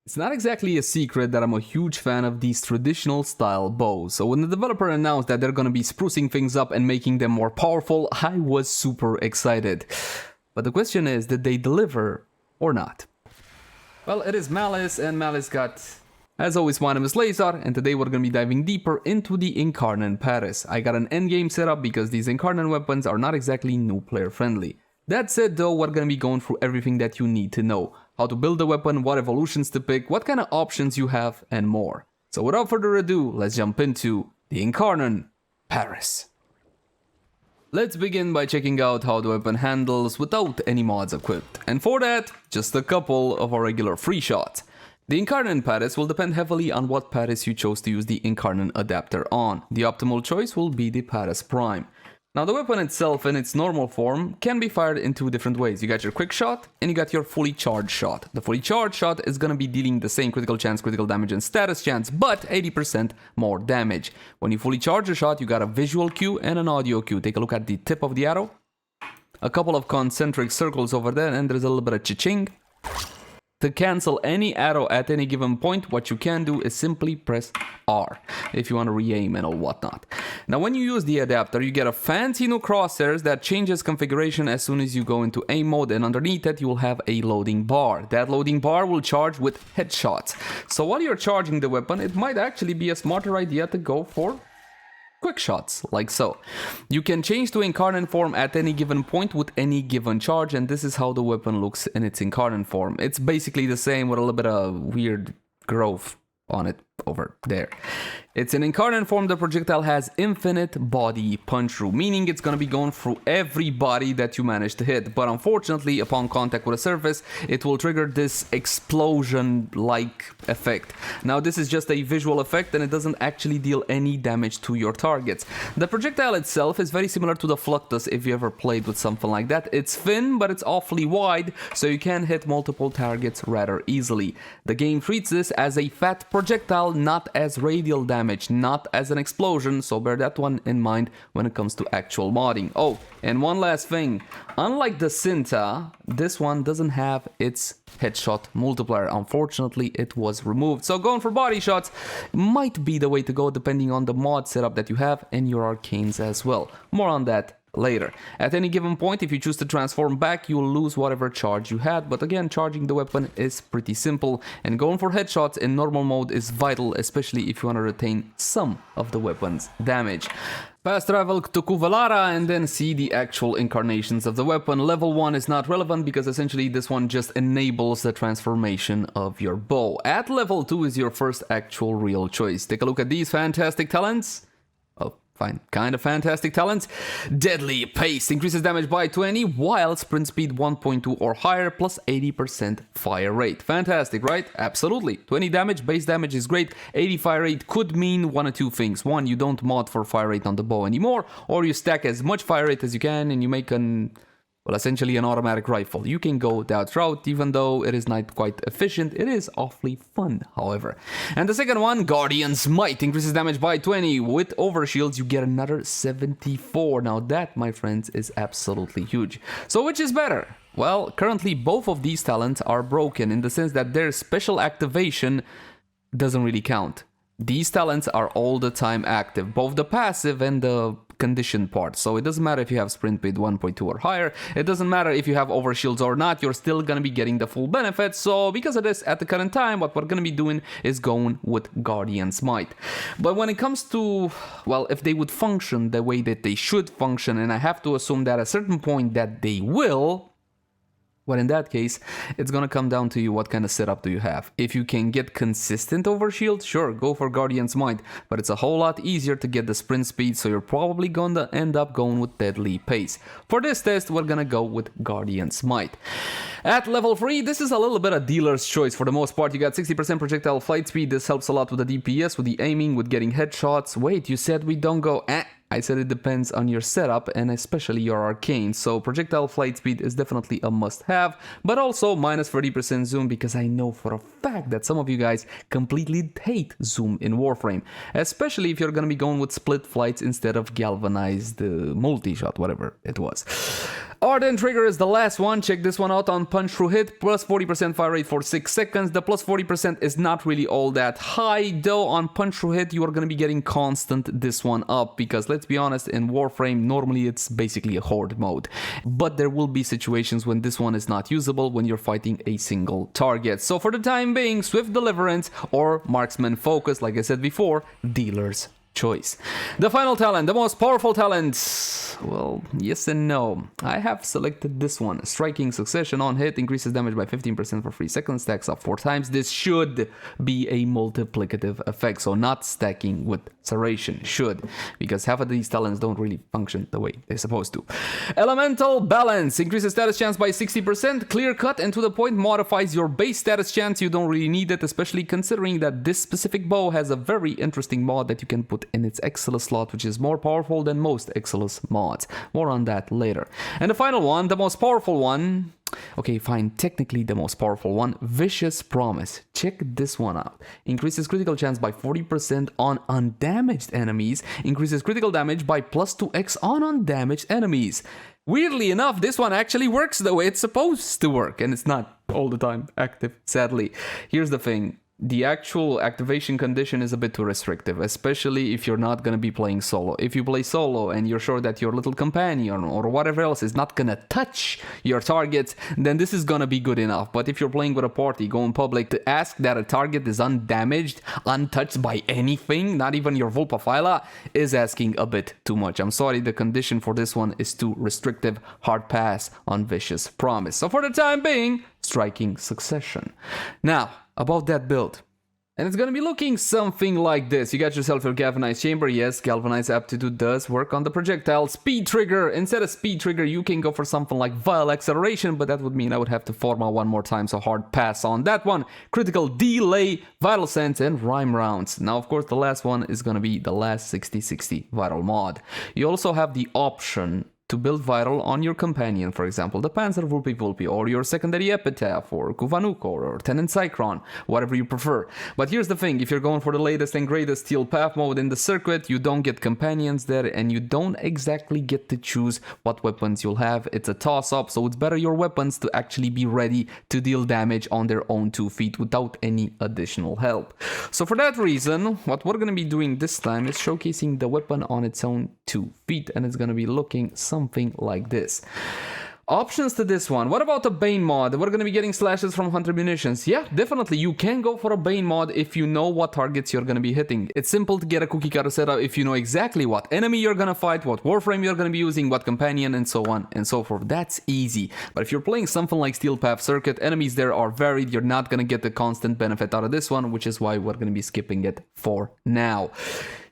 It's not exactly a secret that I'm a huge fan of these traditional style bows, so when the developer announced that they're gonna be sprucing things up and making them more powerful, I was super excited. But the question is, did they deliver or not? Well, it is Malice, and Malice got... As always, my name is Leyzar, and today we're gonna be diving deeper into the Incarnon Paris. I got an endgame setup because these Incarnon weapons are not exactly new player friendly. That said though, we're gonna be going through everything that you need to know. How to build a weapon, what evolutions to pick, what kind of options you have, and more. So without further ado, let's jump into the Incarnon Paris. Let's begin by checking out how the weapon handles without any mods equipped. And for that, just a couple of our regular free shots. The Incarnon Paris will depend heavily on what Paris you chose to use the Incarnon Adapter on. The optimal choice will be the Paris Prime. Now the weapon itself in its normal form can be fired in two different ways. You got your quick shot and you got your fully charged shot. The fully charged shot is going to be dealing the same critical chance, critical damage and status chance, but 80% more damage. When you fully charge a shot, you got a visual cue and an audio cue. Take a look at the tip of the arrow. A couple of concentric circles over there, and there's a little bit of cha-ching. To cancel any arrow at any given point, what you can do is simply press R if you want to re-aim and all whatnot. Now when you use the adapter, you get a fancy new crosshairs that changes configuration as soon as you go into aim mode, and underneath it you will have a loading bar. That loading bar will charge with headshots. So while you're charging the weapon, it might actually be a smarter idea to go for quick shots, like so. You can change to Incarnon form at any given point with any given charge, and this is how the weapon looks in its Incarnon form. It's basically the same with a little bit of weird growth on it over there. It's an Incarnon form. The projectile has infinite body punch through, meaning it's going to be going through every body that you manage to hit, but unfortunately upon contact with a surface it will trigger this explosion like effect. Now this is just a visual effect and it doesn't actually deal any damage to your targets. The projectile itself is very similar to the Fluctus if you ever played with something like that. It's thin but it's awfully wide, so you can hit multiple targets rather easily. The game treats this as a fat projectile, not as radial damage, not as an explosion, so bear that one in mind when it comes to actual modding. Oh, and one last thing, unlike the Cinta, this one doesn't have its headshot multiplier. Unfortunately, it was removed, so going for body shots might be the way to go depending on the mod setup that you have and your arcanes as well. More on that later. At any given point, if you choose to transform back, you will lose whatever charge you had, but again, charging the weapon is pretty simple, and going for headshots in normal mode is vital, especially if you want to retain some of the weapon's damage. Fast travel to Kuvalara and then see the actual incarnations of the weapon. Level 1 is not relevant because essentially this one just enables the transformation of your bow. At level 2 is your first actual real choice. Take a look at these fantastic talents. Fine, kind of fantastic talents. Deadly Pace increases damage by 20 while sprint speed 1.2 or higher plus 80% fire rate. Fantastic, right? Absolutely. 20 damage, base damage is great. 80 fire rate could mean one of two things. One, you don't mod for fire rate on the bow anymore, or you stack as much fire rate as you can and you make essentially an automatic rifle. You can go that route, even though it is not quite efficient. It is awfully fun, however. And the second one, Guardian's Might, increases damage by 20. With overshields, you get another 74. Now that, my friends, is absolutely huge. So which is better? Well, currently both of these talents are broken in the sense that their special activation doesn't really count. These talents are all the time active, both the passive and the condition part. So it doesn't matter if you have sprint speed 1.2 or higher, it doesn't matter if you have overshields or not, you're still gonna be getting the full benefit. So because of this, at the current time, what we're gonna be doing is going with Guardian's Might. But when it comes to, well, if they would function the way that they should function, and I have to assume that at a certain point that they will, well, in that case, it's gonna come down to you, what kind of setup do you have. If you can get consistent overshield, sure, go for Guardian's Might, but it's a whole lot easier to get the sprint speed, so you're probably gonna end up going with Deadly Pace. For this test, we're gonna go with Guardian's Might. At level 3, this is a little bit of dealer's choice for the most part. You got 60% projectile flight speed, this helps a lot with the DPS, with the aiming, with getting headshots. Wait, you said we don't go I said it depends on your setup and especially your arcane, so projectile flight speed is definitely a must-have, but also minus 30% zoom, because I know for a fact that some of you guys completely hate zoom in Warframe, especially if you're gonna be going with split flights instead of galvanized multi-shot, whatever it was. Ardent Trigger is the last one. Check this one out on punch through hit. Plus 40% fire rate for 6 seconds. The plus 40% is not really all that high, though. On punch through hit, you are going to be getting constant this one up, because let's be honest, in Warframe, normally it's basically a horde mode. But there will be situations when this one is not usable when you're fighting a single target. So for the time being, Swift Deliverance or Marksman Focus, like I said before, dealer's choice. The final talent, the most powerful talent. Well, yes and no. I have selected this one. Striking Succession on hit increases damage by 15% for 3 seconds, stacks up 4 times. This should be a multiplicative effect, so not stacking with Serration. Should, because half of these talents don't really function the way they're supposed to. Elemental Balance increases status chance by 60%. Clear cut and to the point, modifies your base status chance. You don't really need it, especially considering that this specific bow has a very interesting mod that you can put in its Exilus slot, which is more powerful than most Exilus mods. More on that later. And the final one, the most powerful one. Okay, fine, technically the most powerful one, Vicious Promise. Check this one out. Increases critical chance by 40% on undamaged enemies. Increases critical damage by plus 2x on undamaged enemies. Weirdly enough, this one actually works the way it's supposed to work, and it's not all the time active, sadly. Here's the thing. The actual activation condition is a bit too restrictive, especially if you're not going to be playing solo. If you play solo and you're sure that your little companion or whatever else is not going to touch your targets, then this is going to be good enough. But if you're playing with a party, go in public, to ask that a target is undamaged, untouched by anything, not even your Vulpaphyla, is asking a bit too much. I'm sorry, the condition for this one is too restrictive. Hard pass on Vicious Promise. So for the time being, Striking Succession. Now, about that build. And it's gonna be looking something like this. You got yourself your Galvanized Chamber. Yes, Galvanized Aptitude does work on the projectile. Speed Trigger. Instead of Speed Trigger, you can go for something like Vile Acceleration, but that would mean I would have to forma one more time, so hard pass on that one. Critical Delay, Vital Sense, and Rhyme Rounds. Now, of course, the last one is gonna be the last 60/60 Vital mod. You also have the option to build Vital on your companion, for example, the Panzer Vulpi, or your secondary Epitaph, or Kuvanuko, or Tenant Cyclone, whatever you prefer. But here's the thing, if you're going for the latest and greatest Steel Path mode in the circuit, you don't get companions there, and you don't exactly get to choose what weapons you'll have. It's a toss-up, so it's better your weapons to actually be ready to deal damage on their own 2 feet without any additional help. So for that reason, what we're going to be doing this time is showcasing the weapon on its own 2 feet, and it's going to be looking something like this. Options to this one. What about the Bane mod? We're going to be getting slashes from Hunter Munitions. Yeah, definitely. You can go for a Bane mod if you know what targets you're going to be hitting. It's simple to get a cookie cutter setup if you know exactly what enemy you're going to fight, what Warframe you're going to be using, what companion, and so on and so forth. That's easy. But if you're playing something like Steel Path Circuit, enemies there are varied. You're not going to get the constant benefit out of this one, which is why we're going to be skipping it for now.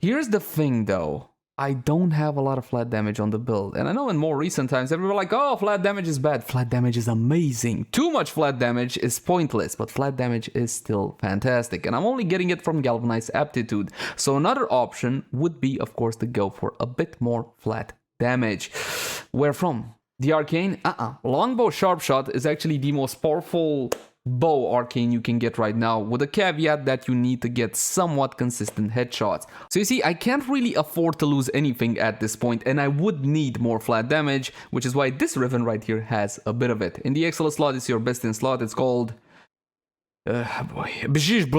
Here's the thing, though. I don't have a lot of flat damage on the build. And I know in more recent times, everyone like, oh, flat damage is bad. Flat damage is amazing. Too much flat damage is pointless, but flat damage is still fantastic. And I'm only getting it from Galvanized Aptitude. So another option would be, of course, to go for a bit more flat damage. Where from? The Arcane? Longbow Sharpshot is actually the most powerful bow arcane you can get right now, with a caveat that you need to get somewhat consistent headshots. So you see, I can't really afford to lose anything at this point, and I would need more flat damage, which is why this Riven right here has a bit of it. In the Exilus slot, it's your best in slot. It's called Bajaj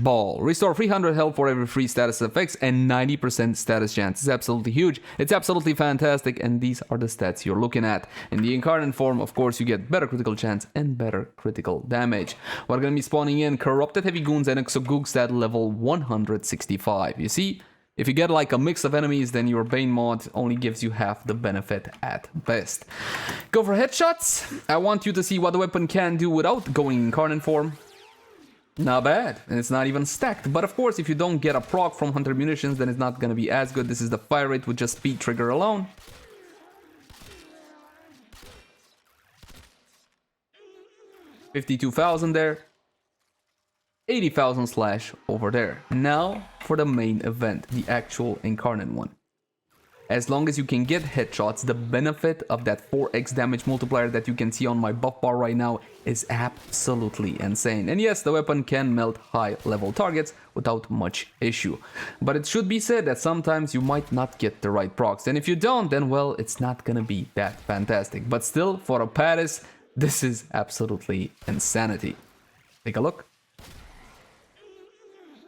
Ball. Restore 300 health for every 3 status effects and 90% status chance. It's absolutely huge. It's absolutely fantastic, and these are the stats you're looking at. In the Incarnon form, of course, you get better critical chance and better critical damage. We're gonna be spawning in Corrupted Heavy Goons and Exogooks at level 165. You see? If you get like a mix of enemies, then your Bane mod only gives you half the benefit at best. Go for headshots. I want you to see what the weapon can do without going Incarnate form. Not bad, and it's not even stacked. But of course, if you don't get a proc from Hunter Munitions, then it's not going to be as good. This is the fire rate with just Speed Trigger alone. $52,000 there. 80,000 slash over there. Now for the main event, the actual Incarnate one. As long as you can get headshots, the benefit of that 4x damage multiplier that you can see on my buff bar right now is absolutely insane. And yes, the weapon can melt high level targets without much issue. But it should be said that sometimes you might not get the right procs. And if you don't, then well, it's not gonna be that fantastic. But still, for a Paris, this is absolutely insanity. Take a look.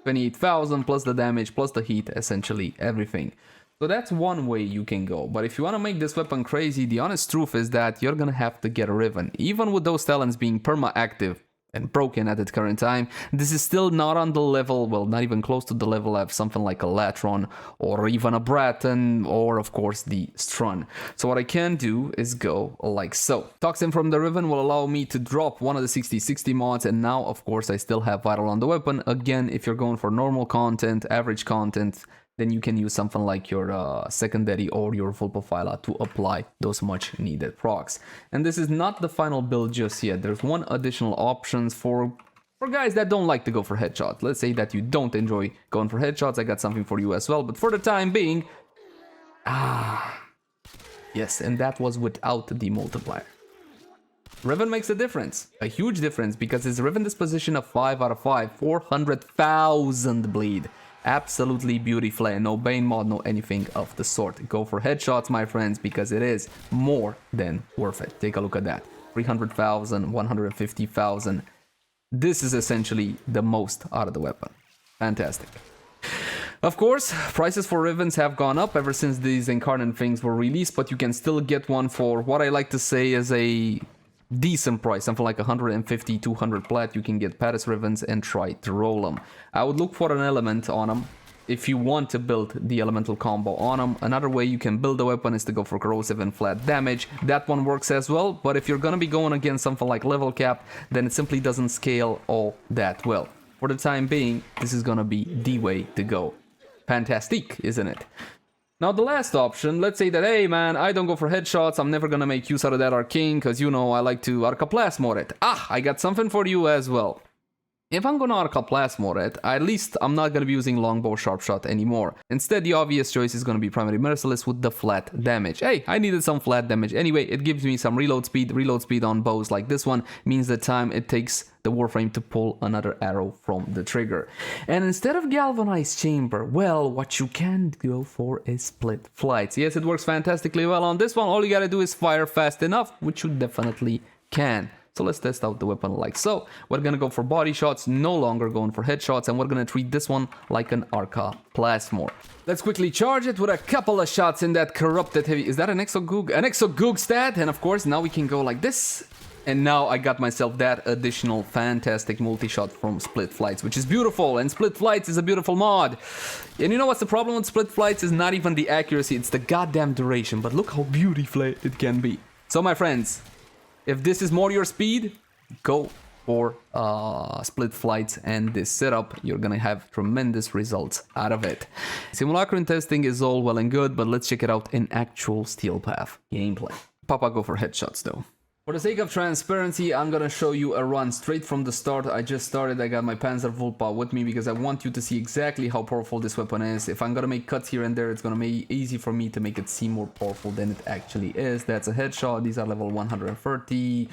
28,000 plus the damage, plus the heat, essentially everything. So that's one way you can go, but if you want to make this weapon crazy, the honest truth is that you're gonna have to get a Riven. Even with those talents being perma-active and broken at the current time, this is still not on the level, well, not even close to the level of something like a Latron, or even a Bratton, or of course the Strun. So what I can do is go like so. Toxin from the Riven will allow me to drop one of the 60/60 mods, and now of course I still have Vital on the weapon. Again, if you're going for normal content, average content, then you can use something like your secondary or your full profiler to apply those much needed procs. And this is not the final build just yet. There's one additional options for guys that don't like to go for headshots. Let's say that you don't enjoy going for headshots. I got something for you as well, but for the time being, yes, and that was without the multiplier. Riven makes a difference, a huge difference, because his Riven disposition of 5 out of 5, 400,000 bleed. Absolutely beautiful, and no Bane mod, no anything of the sort. Go for headshots, my friends, because it is more than worth it. Take a look at that. 300,000, 150,000. This is essentially the most out of the weapon. Fantastic. Of course, prices for Rivens have gone up ever since these Incarnon things were released, but you can still get one for what I like to say is a decent price, something like 150, 200 plat. You can get Paris Rivens and try to roll them. I would look for an element on them if you want to build the elemental combo on them. Another way you can build a weapon is to go for corrosive and flat damage. That one works as well, but if you're gonna be going against something like level cap, then it simply doesn't scale all that well. For the time being, this is gonna be the way to go. Fantastic, isn't it? Now the last option, let's say that, hey man, I don't go for headshots, I'm never gonna make use out of that arcane, cause you know I like to arcaplasmor it. I got something for you as well. If I'm gonna arcaplasmor it, at least I'm not gonna be using longbow sharpshot anymore. Instead, the obvious choice is gonna be primary merciless with the flat damage. Hey, I needed some flat damage. Anyway, it gives me some reload speed. Reload speed on bows like this one means the time it takes the Warframe to pull another arrow from the trigger. And instead of galvanized chamber, well, what you can go for is split flights. Yes, it works fantastically well on this one. All you gotta do is fire fast enough, which you definitely can. So let's test out the weapon like so. We're gonna go for body shots, no longer going for headshots, and we're gonna treat this one like an arcaplasmor. Let's quickly charge it with a couple of shots in that corrupted heavy. Is that an exogoog? An exogoog stat? And of course, now we can go like this. And now I got myself that additional fantastic multi-shot from Split Flights, which is beautiful. And Split Flights is a beautiful mod. And you know what's the problem with Split Flights? Is not even the accuracy, it's the goddamn duration. But look how beautiful it can be. So my friends, if this is more your speed, go for Split Flights and this setup. You're gonna have tremendous results out of it. Simulacrum testing is all well and good, but let's check it out in actual Steel Path gameplay. Papa, go for headshots though. For the sake of transparency, I'm gonna show you a run straight from the start. I just started, I got my Panzer Vulpa with me because I want you to see exactly how powerful this weapon is. If I'm gonna make cuts here and there, it's gonna be easy for me to make it seem more powerful than it actually is. That's a headshot, these are level 130.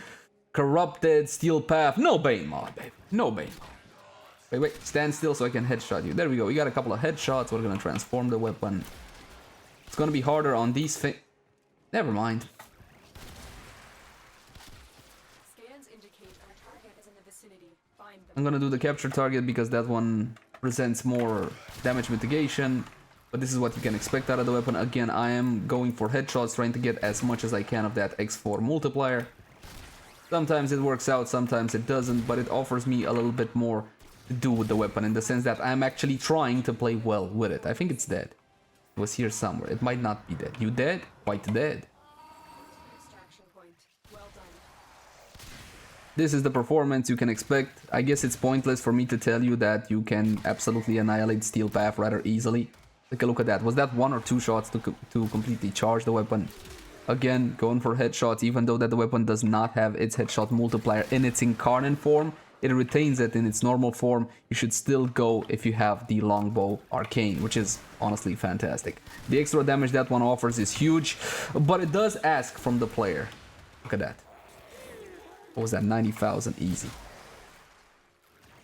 Corrupted, Steel Path, no Bane mod, baby, no Bane mod. Wait, stand still so I can headshot you. There we go, we got a couple of headshots, we're gonna transform the weapon. It's gonna be harder on these things. Never mind. I'm gonna do the capture target because that one presents more damage mitigation, but this is what you can expect out of the weapon. Again, I am going for headshots, trying to get as much as I can of that X4 multiplier. Sometimes it works out, sometimes it doesn't, but it offers me a little bit more to do with the weapon in the sense that I'm actually trying to play well with it. I think it's dead. It was here somewhere. It might not be dead. You dead? Quite dead. This is the performance you can expect. I guess it's pointless for me to tell you that you can absolutely annihilate Steel Path rather easily. Take a look at that. Was that 1 or 2 shots to completely charge the weapon? Again, going for headshots, even though that the weapon does not have its headshot multiplier in its Incarnon form. it retains it in its normal form. You should still go if you have the longbow arcane, which is honestly fantastic. The extra damage that one offers is huge, but it does ask from the player. Look at that. What was that? 90,000 easy.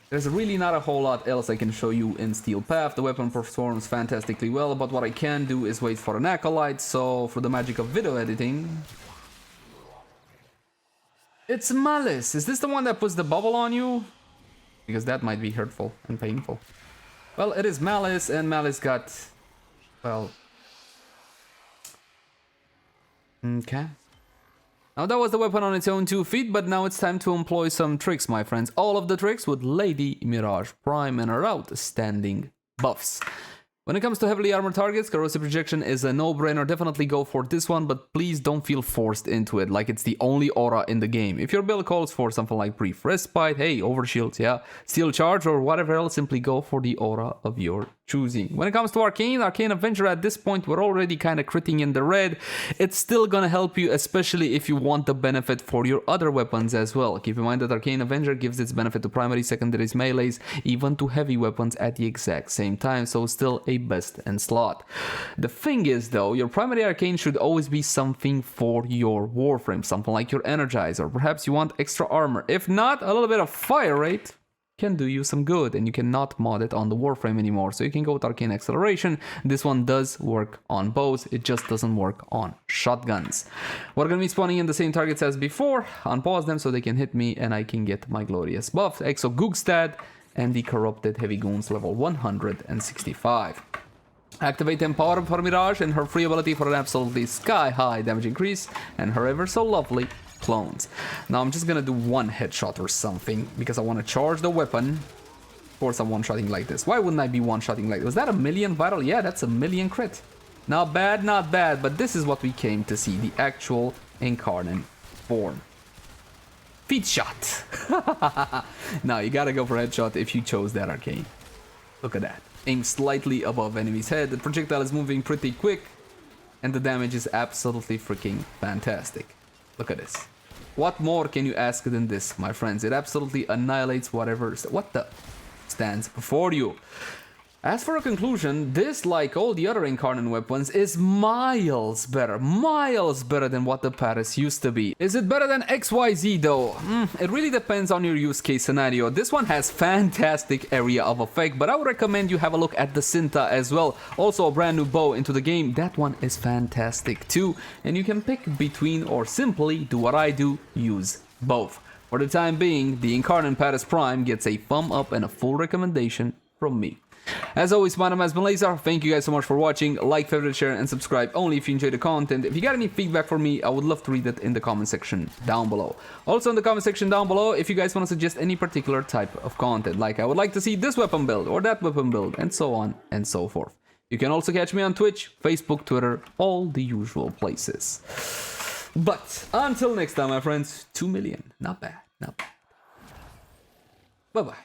There's really not a whole lot else I can show you in Steel Path. The weapon performs fantastically well, but what I can do is wait for an acolyte. So for the magic of video editing, it's Malice. Is this the one that puts the bubble on you? Because that might be hurtful and painful. Well, it is Malice, and Malice got, well, okay. Now that was the weapon on its own 2 feet, but now it's time to employ some tricks, my friends. All of the tricks with Lady Mirage Prime and her outstanding buffs. When it comes to heavily armored targets, corrosive projection is a no-brainer. Definitely go for this one, but please don't feel forced into it like it's the only aura in the game. If your build calls for something like brief respite, hey, overshield, yeah, steel charge or whatever else, simply go for the aura of your choosing. When it comes to Arcane Avenger, at this point we're already kind of critting in the red. It's still gonna help you, especially if you want the benefit for your other weapons as well. Keep in mind that Arcane Avenger gives its benefit to primary, secondaries, melees, even to heavy weapons at the exact same time, so still a best in slot. The thing is though, your primary arcane should always be something for your Warframe, something like your Energizer. Perhaps you want extra armor. If not, a little bit of fire rate can do you some good, and you cannot mod it on the Warframe anymore, so you can go with Arcane Acceleration. This one does work on bows, it just doesn't work on shotguns. We're gonna be spawning in the same targets as before, unpause them so they can hit me and I can get my glorious buff. Exo Googstad and the Corrupted Heavy Goons level 165. Activate Empower for Mirage and her free ability for an absolutely sky-high damage increase, and her ever so lovely clones. Now I'm just gonna do one headshot or something because I want to charge the weapon. Of course I'm one-shotting like this. Why wouldn't I be one-shotting like this? Was that a million vital? Yeah, that's a million crit. Not bad, not bad, but this is what we came to see, the actual Incarnon form. Feet shot. Now you gotta go for headshot if you chose that arcane. Look at that. Aim slightly above enemy's head. The projectile is moving pretty quick, and the damage is absolutely freaking fantastic. Look at this. What more can you ask than this, my friends? It absolutely annihilates whatever stands before you. As for a conclusion, this, like all the other Incarnon weapons, is miles better than what the Paris used to be. Is it better than XYZ though? It really depends on your use case scenario. This one has fantastic area of effect, but I would recommend you have a look at the Cinta as well. Also a brand new bow into the game, that one is fantastic too. And you can pick between or simply do what I do, use both. For the time being, the Incarnon Paris Prime gets a thumb up and a full recommendation from me. As always, my name has been Leyzar. Thank you guys so much for watching. Like, favorite, share, and subscribe only if you enjoy the content. If you got any feedback for me, I would love to read it in the comment section down below. Also in the comment section down below, if you guys want to suggest any particular type of content, like I would like to see this weapon build or that weapon build, and so on and so forth. You can also catch me on Twitch, Facebook, Twitter, all the usual places. But until next time, my friends, 2 million. Not bad, not bad. Bye-bye.